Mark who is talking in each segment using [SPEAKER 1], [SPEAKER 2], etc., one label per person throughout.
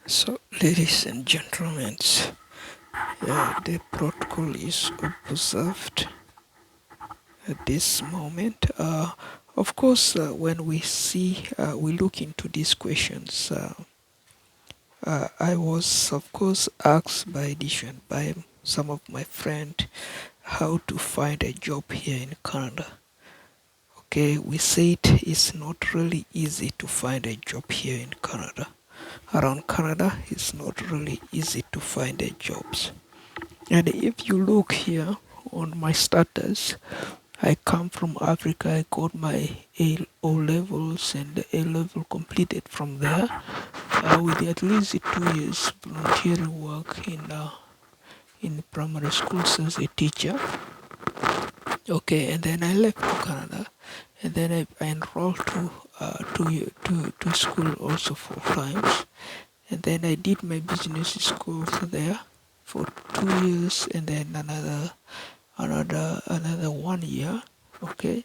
[SPEAKER 1] So, ladies and gentlemen, the protocol is observed at this moment. Of course, when we look into these questions, I was, of course, asked by some of my friends how to find a job here in Canada. Okay, we said it's not really easy to find a job here in Canada. Around Canada, it's not really easy to find a jobs. And if you look here on my status, I come from Africa. I got my O levels and the A level completed from there with at least 2 years volunteering work in primary schools as a teacher. Okay, and then I left to Canada, and then I enrolled to school also 4 times, and then I did my business school there for 2 years, and then another 1 year. Okay,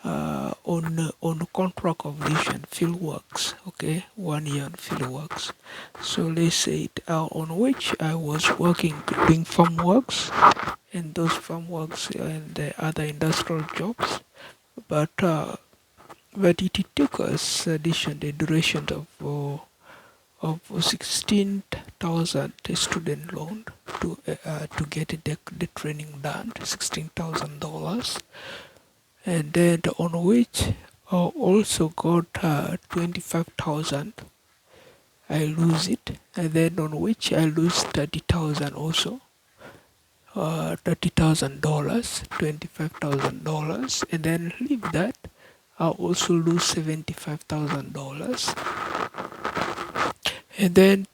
[SPEAKER 1] on contract of vision field works. Okay, 1 year on field works. So let's say on which I was working doing farm works and those farm works and the other industrial jobs, but it took us the duration of 16,000 student loan to get the training done, $16,000, and then on which I also got 25,000. I lose it, and then on which I lose 30,000 also. $30,000, $25,000, and then leave that. I also lose $75,000, and then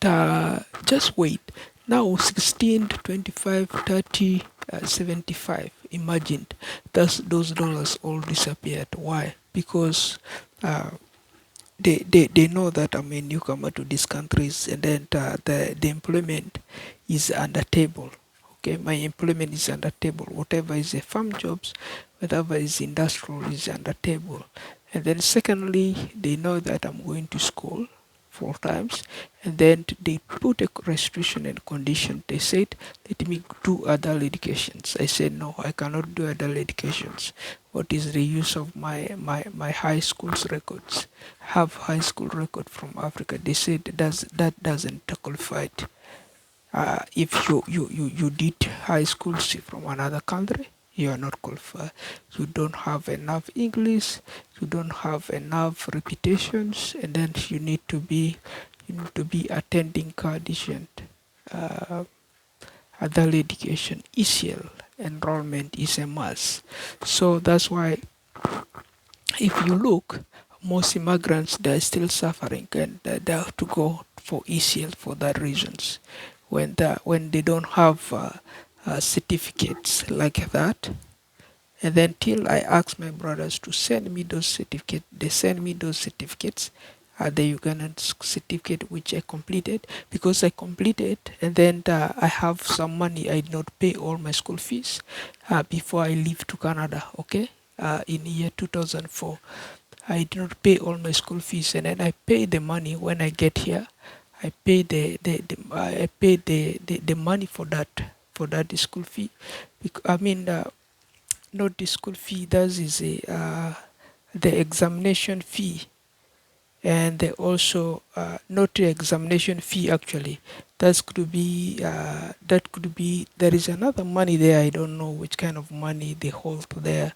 [SPEAKER 1] just wait. Now 16, 25, 30, 75. Imagine those dollars all disappeared. Why? Because they know that I'm a newcomer to these countries, and then the employment is under table. Okay, my employment is under table. Whatever is a farm jobs, whatever is industrial is under table. And then secondly, they know that I'm going to school 4 times, and then they put a restriction and condition. They said, let me do adult educations. I said, no, I cannot do adult educations. What is the use of my high school's records? Have high school record from Africa. They said that doesn't qualify. If you did high school from another country, you are not qualified. You don't have enough English, you don't have enough reputations, and then you need to be attending conditioned adult education. ECL enrollment is a must. So that's why if you look, most immigrants, they're still suffering, and they have to go for ECL for that reasons. When they don't have certificates like that, and then till I ask my brothers to send me those certificates, they send me those certificates, the Ugandan certificate which I completed, because I completed, and then I have some money. I did not pay all my school fees before I leave to Canada. Okay, in year 2004. I did not pay all my school fees, and then I pay the money when I get here. I pay the money for that school fee. I mean, not the school fee. That is the examination fee, and they also not the examination fee actually. That could be there is another money there. I don't know which kind of money they hold there.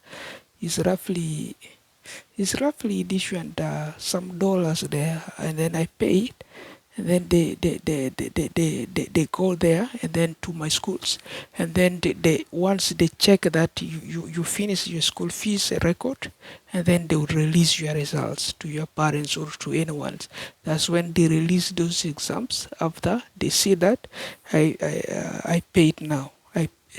[SPEAKER 1] It's roughly different some dollars there, and then I pay it, and then they go there, and then to my schools, and then they once they check that you finish your school fees record, and then they will release your results to your parents or to anyone. That's when they release those exams. After they see that I paid now.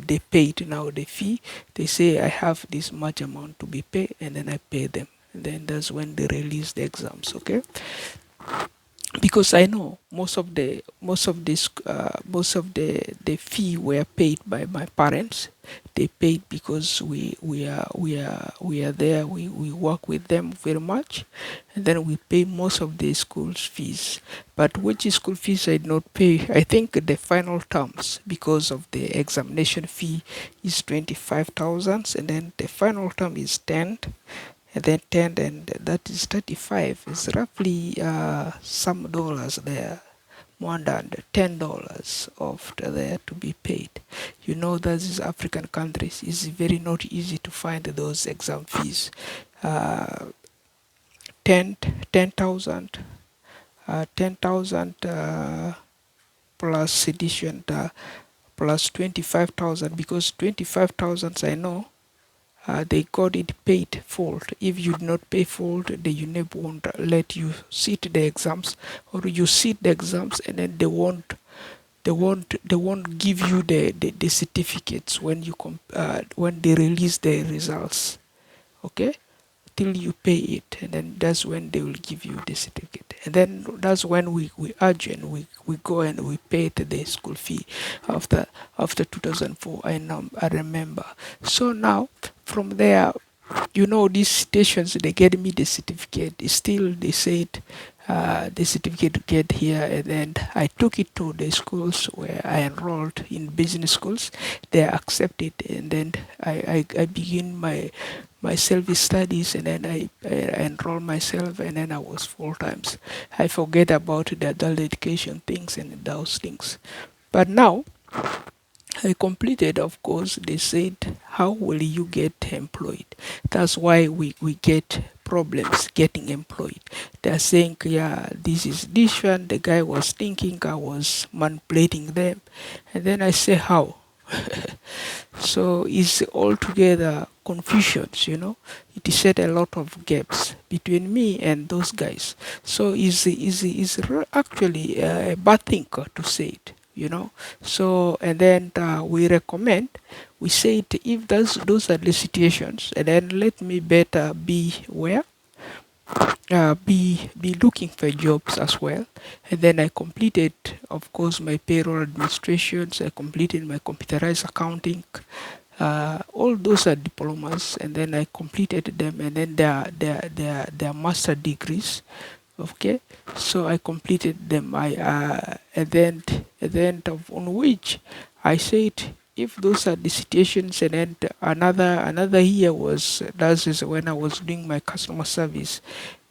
[SPEAKER 1] They paid now the fee. They say I have this much amount to be paid, and then I pay them, and then that's when they release the exams. Okay, because I know most of the fee were paid by my parents. They paid because we are there. We work with them very much, and then we pay most of the school's fees. But which school fees I did not pay? I think the final terms, because of the examination fee is 25,000, and then the final term is 10, and then 10, and that is 35. It's roughly some dollars there, more than $10 of there to be paid. You know that these African countries is very not easy to find those exam fees. uh, 10 10,000, 10,000 plus sedition plus 25,000, because 25,000 I know they got it paid full. If you do not pay full, the UNEP won't let you sit the exams, or you sit the exams and then they won't give you the certificates when when they release the results. Okay, till you pay it, and then that's when they will give you the certificate. And then that's when we urge and we go and we pay the school fee after 2004. I remember. So now from there, you know, these stations, they get me the certificate. Still they said the certificate to get here, and then I took it to the schools where I enrolled in business schools. They accepted, and then I begin my self studies, and then I enroll myself, and then I was full times. I forget about the adult education things and those things. But now I completed, of course. They said, how will you get employed? That's why we get problems getting employed. They're saying, yeah, this is this one. The guy was thinking I was manipulating them. And then I say, how? So it's altogether confusions, you know. It set a lot of gaps between me and those guys. So it's actually a bad thing to say it, you know. So, and then we recommend, we say it, if those are the situations, and then let me better be where be looking for jobs as well. And then I completed, of course, my payroll administrations. I completed my computerized accounting. All those are diplomas, and then I completed them, and then they are master degrees. Okay, so I completed them. I at the end of on which I said, if those are the situations, and then another year was, that is when I was doing my customer service.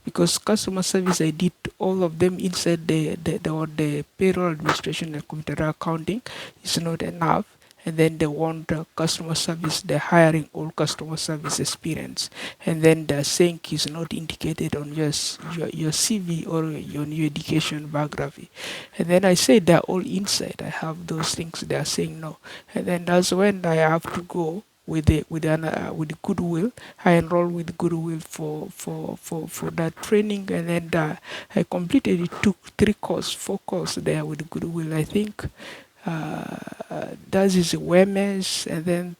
[SPEAKER 1] Because customer service, I did all of them inside the payroll administration and computer accounting is not enough. And then they want customer service, they're hiring all customer service experience, and then they're saying is not indicated on your CV or your new education biography. And then I say they're all inside, I have those things. They're saying no. And then that's when I have to go with goodwill. I enrolled with goodwill for that training, and then I completed it. Took 4 course there with goodwill. I think that is awareness, and then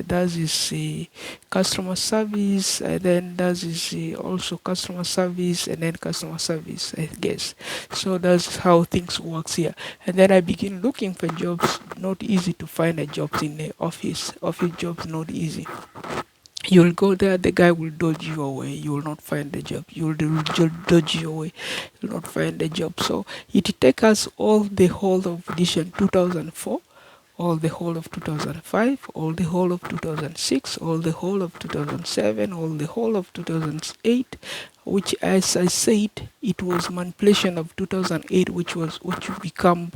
[SPEAKER 1] that is customer service, and then that is also customer service, and then customer service, I guess. So that's how things works here. And then I begin looking for jobs. Not easy to find a job in the office jobs, not easy. You'll go there, the guy will dodge you away. You will not find the job. Dodge you away. You'll not find the job. So it take us all the whole of edition 2004, all the whole of 2005, all the whole of 2006, all the whole of 2007, all the whole of 2008, which, as I said, it was manipulation of 2008, which become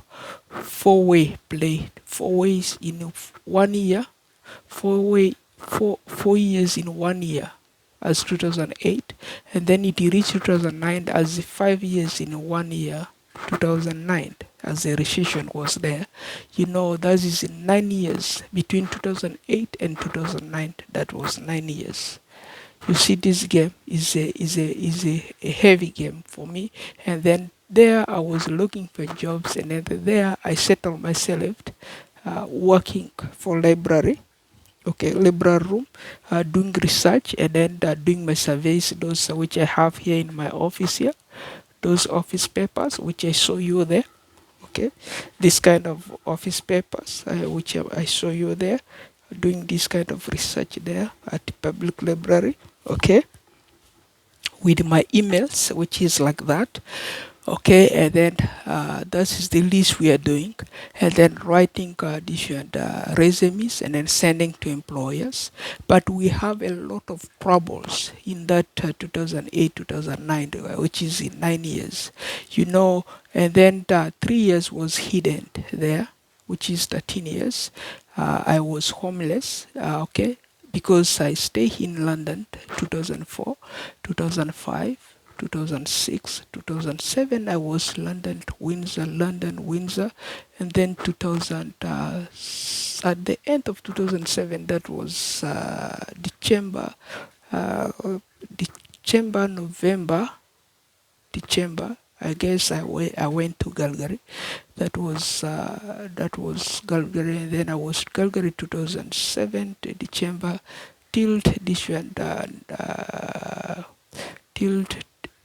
[SPEAKER 1] four-way play, 4 ways in 1 year, 4 years in 1 year as 2008, and then it reached 2009 as 5 years in 1 year, 2009, as the recession was there. You know, that is 9 years between 2008 and 2009. That was 9 years. You see, this game is a heavy game for me. And then there I was looking for jobs, and then there I settled myself working for library. Okay, library room, doing research, and then doing my surveys, those which I have here in my office here, those office papers which I show you there. Okay, this kind of office papers which I show you there, doing this kind of research there at the public library. Okay, with my emails, which is like that. Okay, and then that is the list we are doing, and then writing different resumes and then sending to employers. But we have a lot of troubles in that 2008 2009, which is in 9 years, you know. And then 3 years was hidden there, which is 13 years. I was homeless. Okay, because I stay in London 2004, 2005, 2006, 2007 I was London, Windsor, and then 2000, at the end of 2007, that was uh, November, December. I guess I went to Calgary. That was Calgary, and then I was Calgary 2007 to December till different till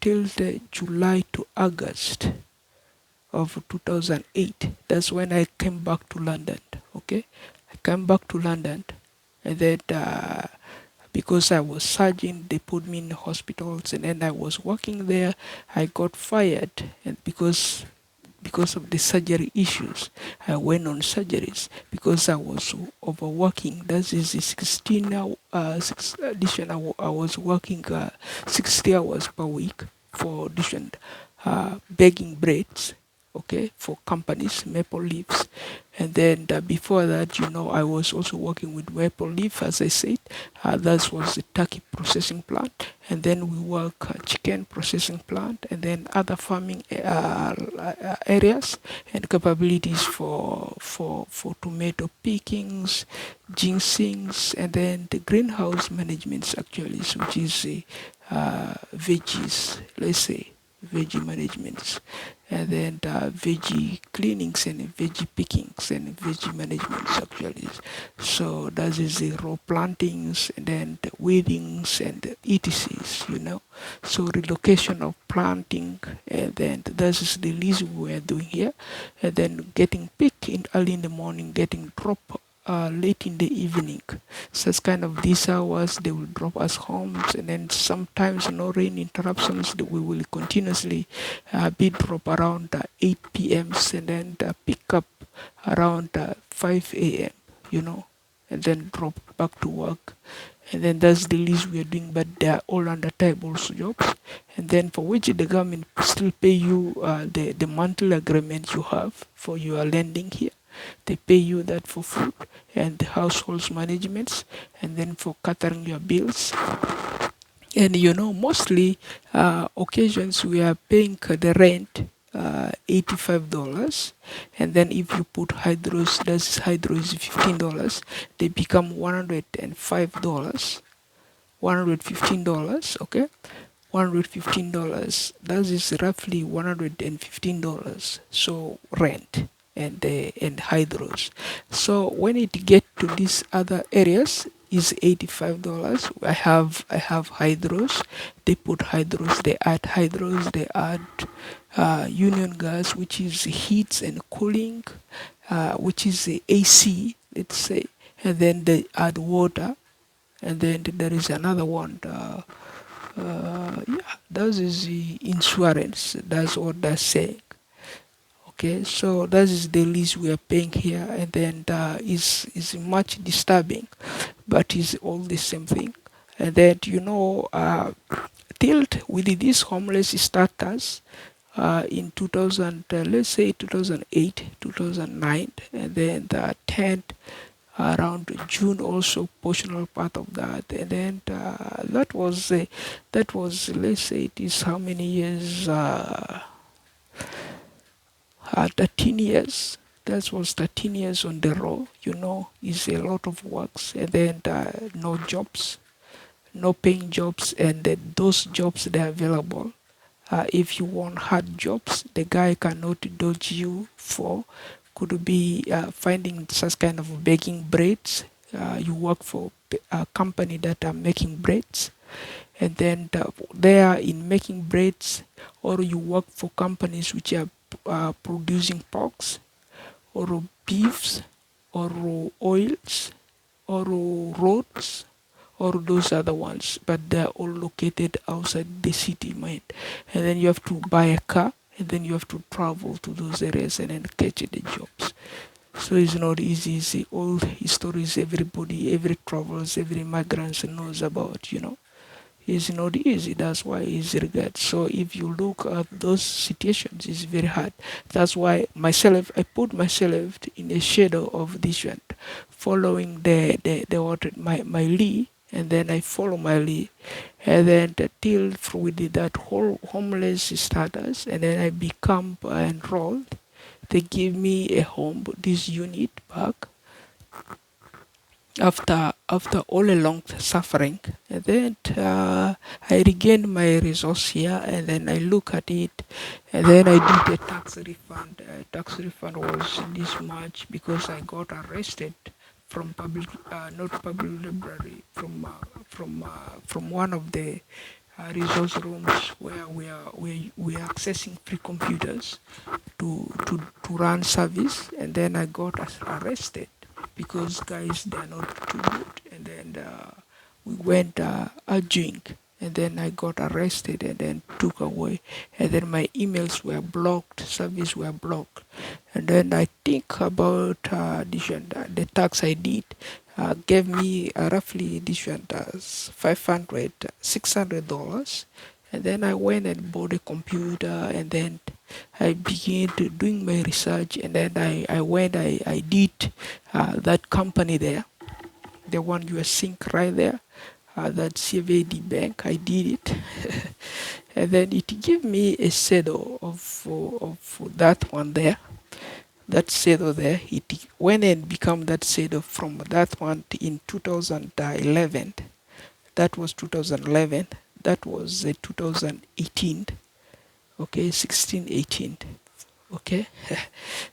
[SPEAKER 1] till the July to August of 2008. That's when I came back to London. Okay, I came back to London, and then because I was surgeon, they put me in hospitals, and then I was working there. I got fired, and because of the surgery issues, I went on surgeries because I was overworking. That is the 16 hour, addition. I was working 60 hours per week for different bagging breads, okay, for companies, Maple Leafs. And then before that, you know, I was also working with Maple Leaf, as I said. That was the turkey processing plant. And then we work chicken processing plant, and then other farming areas and capabilities for tomato pickings, ginseng's, and then the greenhouse managements actually, which is veggies, let's say veggie managements, and then veggie cleanings and veggie pickings and veggie managements actually. So that is the raw plantings and then the weedings and the ETCs, you know. So relocation of planting, and then that is the least we are doing here, and then getting picked in early in the morning, getting dropped late in the evening. So it's kind of these hours they will drop us homes, and then sometimes no rain interruptions. We will continuously be drop around 8 p.m. and then pick up around 5 a.m. You know, and then drop back to work. And then that's the least we are doing, but they are all under tables jobs, and then for which the government still pay you the monthly agreement you have for your lending here. They pay you that for food and the households managements, and then for catering your bills. And you know, mostly occasions we are paying the rent $85, and then if you put hydros, that's hydro is $15, they become $105, $115, okay, $115. That is roughly $115. So rent and hydros. So when it get to these other areas is $85. I have hydros. They put hydros. They add hydros. They add union gas, which is heat and cooling, which is the AC, let's say, and then they add water, and then there is another one. Yeah, that is the insurance. That's what they're saying. Okay, so that is the least we are paying here, and then is much disturbing, but is all the same thing. And then you know, tilt with these homeless starters in 2000, let's say 2008, 2009, and then the 10th around June also portional part of that, and then that was let's say it is how many years. 13 years. That was 13 years on the road, you know, is a lot of works, and then no jobs, no paying jobs, and then those jobs they are available. If you want hard jobs, the guy cannot dodge you for, could be finding such kind of baking breads. You work for a company that are making breads, and then they are in making breads, or you work for companies which are producing porks or beefs or oils or roads or those other ones, but they're all located outside the city, mind. And then you have to buy a car, and then you have to travel to those areas and then catch the jobs. So it's not easy. It's the old histories everybody, every travelers, every migrants knows about, It's not easy. That's why it's regret. So if you look at those situations, it's very hard. That's why I put myself in the shadow of this one, following my lead, and then I follow my lead, and then till with that whole homeless status, and then I become enrolled. They give me a home, this unit back, after all along suffering, and then I regained my resource here, and then I look at it, and then I did a tax refund. Tax refund was this much because I got arrested from public, not public library, from one of the resource rooms where we are accessing free computers to run service, and then I got arrested because guys, they're not too good, and then we went arguing, and then I got arrested and then took away, and then my emails were blocked, service were blocked, and then I think about the tax I did gave me roughly $600, and then I went and bought a computer, and then I began to doing my research, and then I did that company there, the one you are seeing right there, that CVD bank. I did it, and then it gave me a shadow of that one there. That shadow there, it went and become that shadow from that one in 2011. That was 2011. That was 2018. Okay, 16, 18. Okay,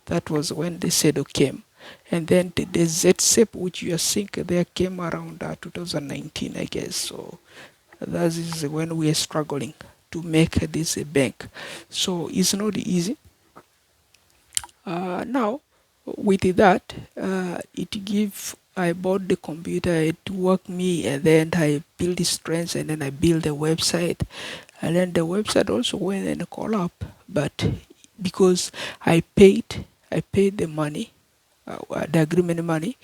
[SPEAKER 1] that was when the shadow came, and then the Z shape which you are seeing there came around 2019, I guess. So that is when we are struggling to make this a bank. So it's not easy. Now with that, I bought the computer, it worked me, and then I built the strengths, and then I built the website, and then the website also went and call up, but because I paid the money, the agreement money,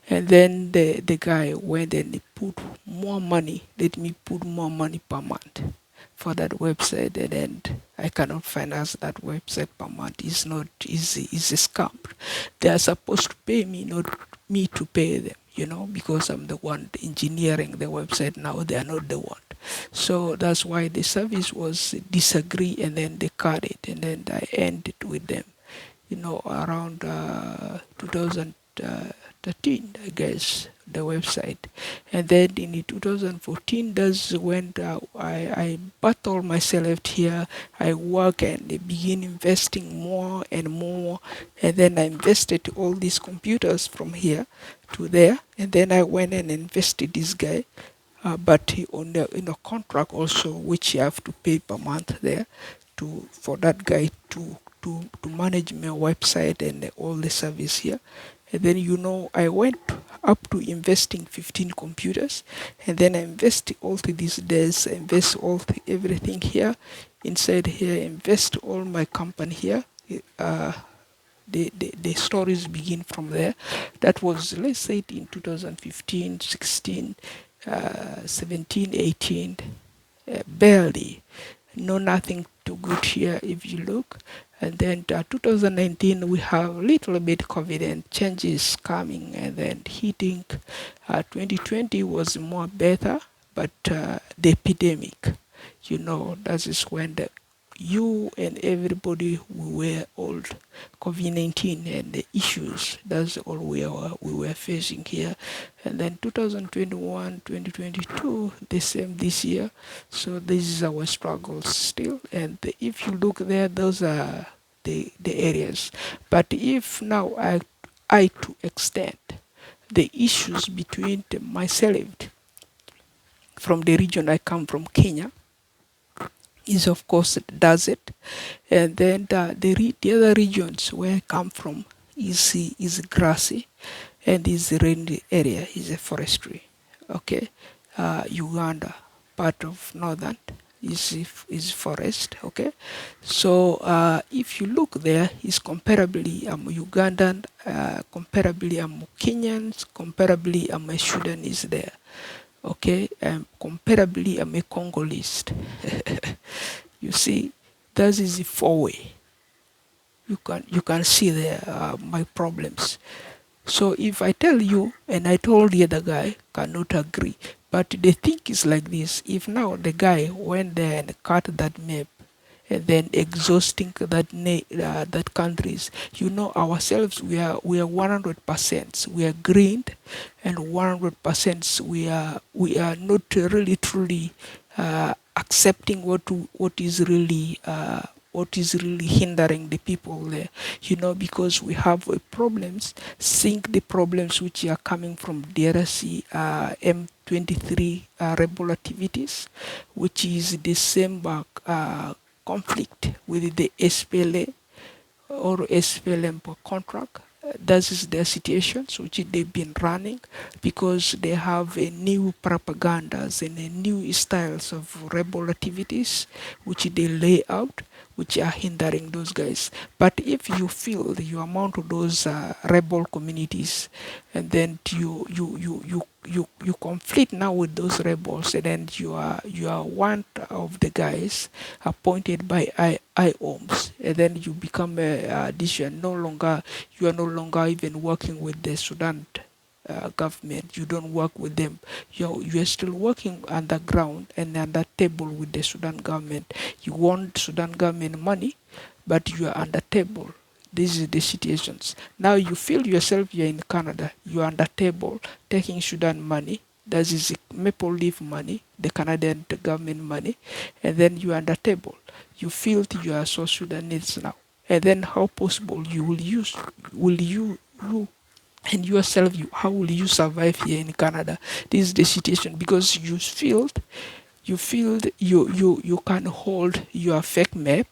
[SPEAKER 1] and then the guy went and he put more money, let me put more money per month for that website, and then I cannot finance that website per month. It's not easy, it's a scam. They are supposed to pay me, not me to pay them, because I'm the one engineering the website. Now they are not the one. So that's why the service was disagree, and then they cut it, and then I ended with them, around 2013, I guess, the website. And then in 2014, that's when I battle myself here. I work and begin investing more and more, and then I invested all these computers from here to there, and then I went and invested this guy, but in a contract also, which you have to pay per month there for that guy to manage my website and all the service here. And then I went up to investing 15 computers, and then I invest all these days, invest everything here inside here, invest all my company here. The stories begin from there. That was, let's say, in 2015, 16, 17, 18, barely. No, nothing too good here if you look. And then 2019, we have a little bit COVID and changes coming, and then hitting. 2020 was more better, but the epidemic, that is when you and everybody, we were old, COVID-19 and the issues. That's all we were facing here. And then 2021, 2022, the same this year. So this is our struggles still. And if you look there, those are the areas. But if now I to extend the issues between myself from the region I come from, Kenya, is of course desert, and then the other regions where I come from is grassy, and is rainy area, is a forestry. Okay, Uganda, part of northern is forest. Okay, so if you look there, is comparably I'm Ugandan, comparably I'm Kenyans, comparably I'm a Sudanese there. Okay, comparably I'm a Congolese. You see, that is the four-way. You can see there my problems. So if I tell you and I told the other guy cannot agree, but the thing is like this: if now the guy went there and cut that map and then exhausting that countries, ourselves, we are 100%, we are green, and 100% we are not really truly accepting what is really hindering the people there, because we have problems, seeing the problems which are coming from DRC, M23 rebel activities, which is the same conflict with the SPLA or SPLM contract. That is their situations which they've been running, because they have a new propagandas and a new styles of rebel activities which they lay out, which are hindering those guys. But if you feel you amount to those rebel communities, and then you conflict now with those rebels, and then you are one of the guys appointed by IOMS, and then you become this, you are no longer even working with the Sudan government. You don't work with them. You're still working underground and under table with the Sudan government. You want Sudan government money, but you are under table. This is the situations. Now you feel yourself you're in Canada. You're under table taking Sudan money. That is maple leaf money, the Canadian government money, and then you're under table. You feel you are South Sudanese now. And then how possible will you and yourself, how will you survive here in Canada? This is the situation, because you can hold your fake map.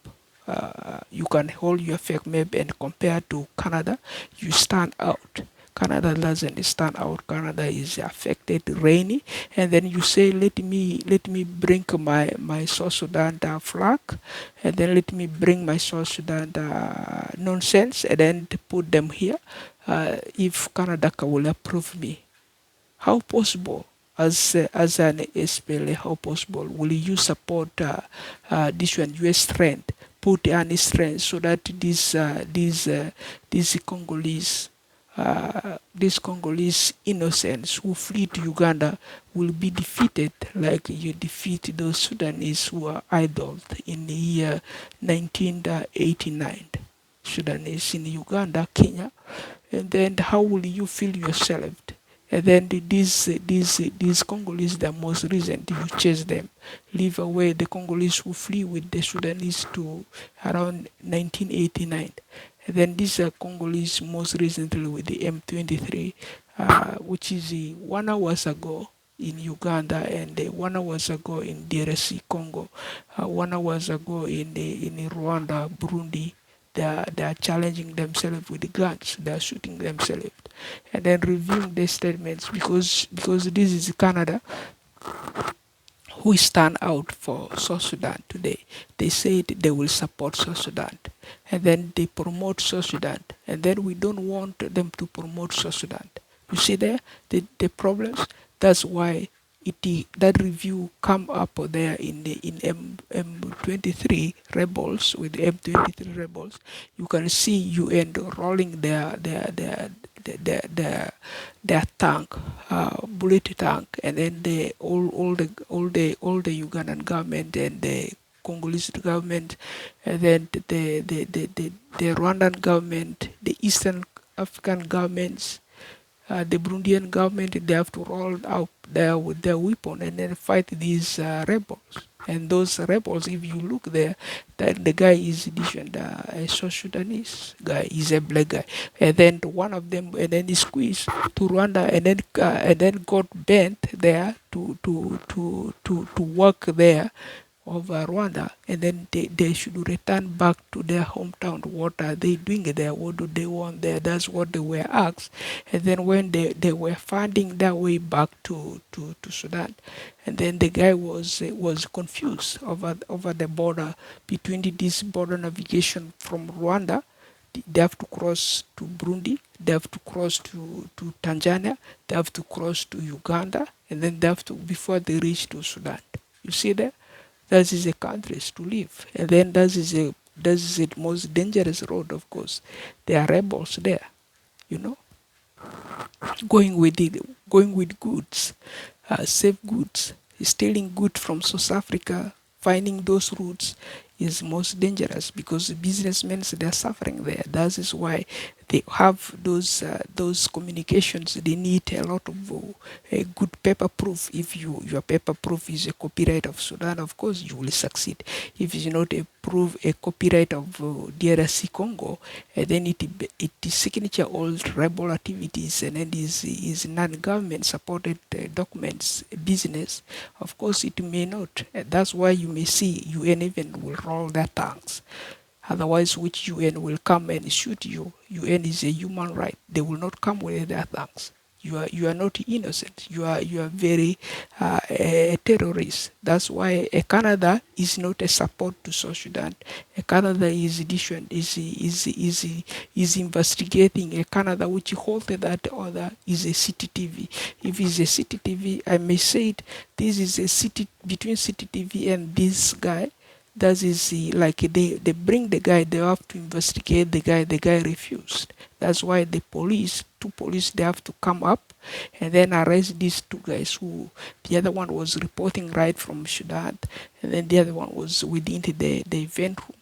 [SPEAKER 1] You can hold your fake map, and compare to Canada, you stand out. Canada doesn't stand out. Canada is affected, rainy, and then you say, let me bring my South Sudan flag, and then let me bring my South Sudan nonsense, and then to put them here. If Canada will approve me, how possible? As an SPLA, how possible will you support this one US strength, put any strength, so that these Congolese innocents who flee to Uganda will be defeated, like you defeat those Sudanese who are idled in the year 1989. Sudanese in Uganda, Kenya, and then how will you feel yourself? And then these Congolese, the most recent, you chase them, leave away the Congolese who flee with the Sudanese to around 1989. And then these are Congolese most recently with the M23, which is 1 hour ago in Uganda, and 1 hour ago in DRC Congo, 1 hour ago in Rwanda, Burundi. They are challenging themselves with the guns. They are shooting themselves, and then reviewing their statements, because this is Canada who stand out for South Sudan today. They said they will support South Sudan, and then they promote South Sudan, and then we don't want them to promote South Sudan. You see there the problems. That's why that review come up there in M23 rebels, with the M23 rebels. You can see UN rolling their tank, bullet tank, and then all the Ugandan government and the Congolese government, and then the Rwandan government, the Eastern African governments, the Burundian government. They have to roll out there with their weapon and then fight these rebels. And those rebels, if you look there, that the guy is Egyptian, a South Sudanese guy, is a black guy, and then one of them, and then he squeezed to Rwanda, and then got bent there to work there over Rwanda, and then they should return back to their hometown. What are they doing there? What do they want there? That's what they were asked. And then when they were finding their way back to Sudan, and then the guy was confused over the border between this border navigation from Rwanda. They have to cross to Burundi, they have to cross to Tanzania, they have to cross to Uganda, and then they have to, before they reach to Sudan. You see that? That is a countries to live. And then that is the most dangerous road, of course. There are rebels there, you know, going with it, going with goods, safe goods, stealing goods from South Africa, finding those routes is most dangerous because the businessmen, they are suffering there. That is why they have those communications. They need a lot of a good paper proof. If your paper proof is a copyright of Sudan, of course you will succeed. If it's not a copyright of DRC Congo, then it is signature all rebel activities, and then is non-government supported documents business. Of course it may not. That's why you may see UN even will roll their tongues. Otherwise, which UN will come and shoot you? UN is a human right. They will not come with their thanks. You are not innocent. You are very a terrorist. That's why Canada is not a support to South Sudan. Canada is different. Is investigating. Canada which halted that order is a city TV. If it's a city TV, I may say it. This is a city between city TV and this guy. That is like they bring the guy, they have to investigate the guy refused. That's why the two police, they have to come up and then arrest these two guys who, the other one was reporting right from Sudan, and then the other one was within the event room,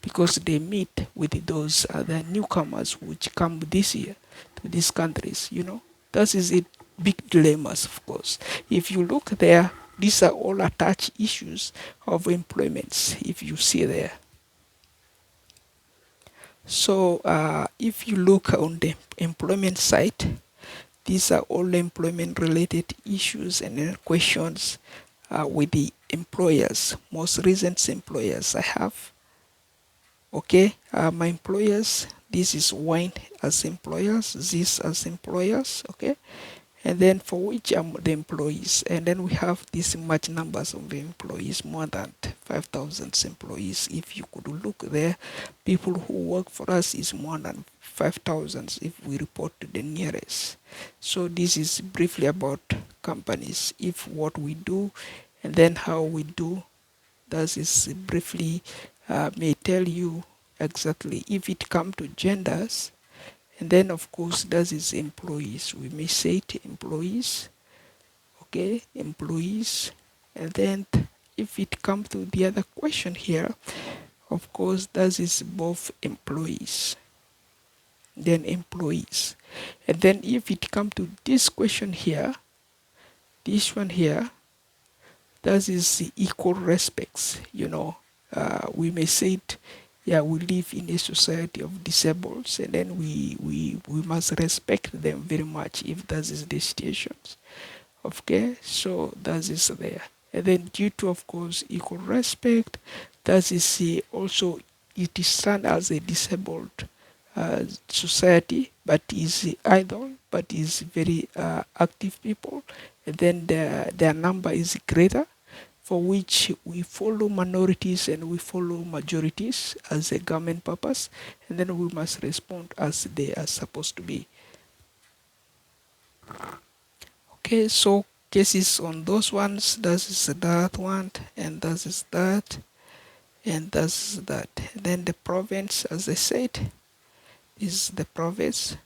[SPEAKER 1] because they meet with those other newcomers which come this year to these countries, you know. That is it, big dilemmas, of course. If you look there, these are all attached issues of employments, if you see there. So if you look on the employment site, these are all employment related issues and questions with the employers, most recent employers I have. Okay, my employers, this is Wayne as employers, this as employers, okay. And then for which the employees, and then we have these much numbers of the employees, more than 5,000 employees. If you could look there, people who work for us is more than 5,000 if we report to the nearest. So this is briefly about companies, if what we do and then how we do. That is briefly may tell you exactly if it comes to genders. And then of course that is employees. We may say it employees, okay, employees. And then if it comes to the other question here, of course that is both employees, then employees. And then if it comes to this question here, this one here, that is the equal respects, you know. We may say it, yeah, we live in a society of disabled, and then we must respect them very much if that is the situation. Okay, so that is there. And then due to, of course, equal respect, that is also, it is stand as a disabled society, but is idle, but is very active people. And then their number is greater, for which we follow minorities and we follow majorities as a government purpose, and then we must respond as they are supposed to be. Okay, so cases on those ones, that is that one, and that is that, and that's that. And then the province, as I said, is the province.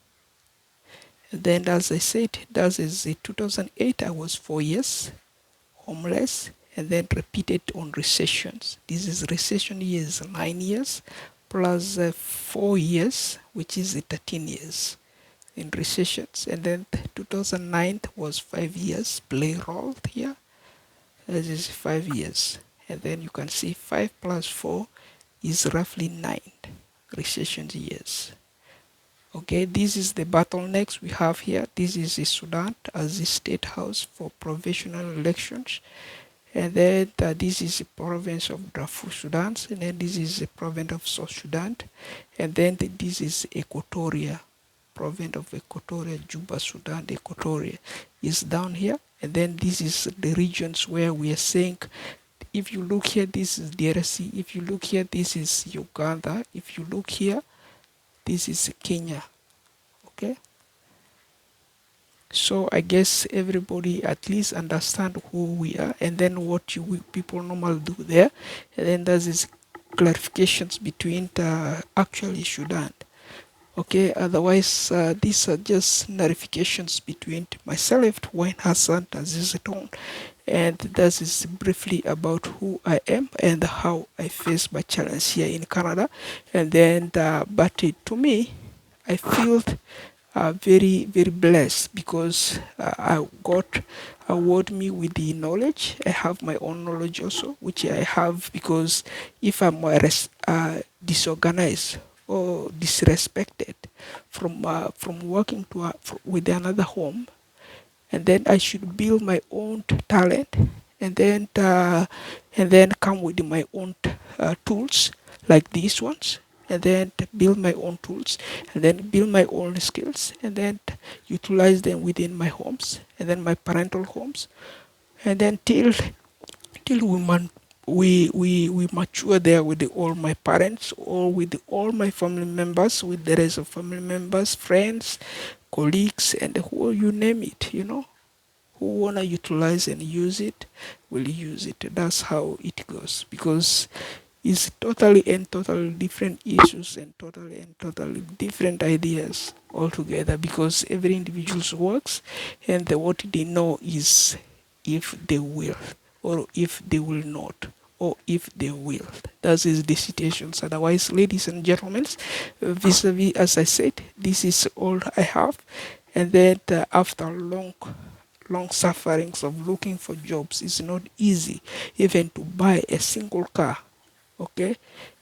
[SPEAKER 1] And then as I said, that is 2008, I was 4 years homeless, and then repeated on recessions. This is recession years, 9 years, plus 4 years, which is 13 years in recessions. And then 2009 was 5 years, play role here. This is 5 years. and then you can see 5 plus 4 is roughly 9 recession years. Okay, this is the bottlenecks we have here. This is Sudan as the state house for provisional elections. And then this is the province of Darfur, Sudan. And then this is the province of South Sudan. And then this is Equatoria, province of Equatoria, Juba, Sudan, Equatoria is down here. And then this is the regions where we are saying, if you look here, this is DRC. If you look here, this is Uganda. If you look here, this is Kenya. Okay, so I guess everybody at least understand who we are, and then what people normally do there, and then there's this clarifications between the actually Sudan. Okay, otherwise these are just clarifications between myself, WaineHassanZ, and this is briefly about who I am and how I face my challenge here in Canada. And then but to me, I feel very blessed because I got award me with the knowledge. I have my own knowledge also, which I have, because if I'm disorganized or disrespected from working with another home, and then I should build my own talent, and then come with my own tools like these ones, and then build my own tools, and then build my own skills, and then utilize them within my homes, and then my parental homes, and then till we mature there with all my parents, or with all my family members, with the rest of family members, friends, colleagues, and who you name it, who wanna utilize and use it will use it. That's how it goes, because it's totally different issues and totally different ideas altogether, because every individual's works and what they know is if they will, or if they will not, or if they will. That is the situations. Otherwise, ladies and gentlemen, vis-a-vis, as I said, this is all I have. And then after long sufferings of looking for jobs, it's not easy even to buy a single car, okay,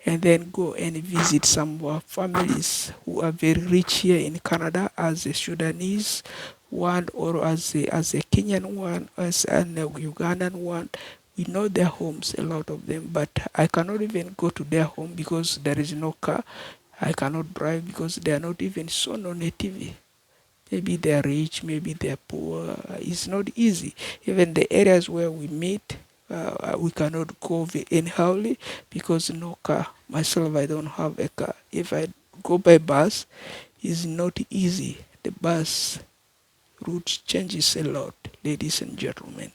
[SPEAKER 1] and then go and visit some of our families who are very rich here in Canada, as a Sudanese one, or as a Kenyan one, as an Ugandan one. We know their homes, a lot of them, but I cannot even go to their home because there is no car. I cannot drive because they are not even so native. Maybe they're rich, maybe they're poor. It's not easy. Even the areas where we meet, we cannot go anyhowly because no car. Myself, I don't have a car. If I go by bus, it's not easy. The bus route changes a lot, ladies and gentlemen.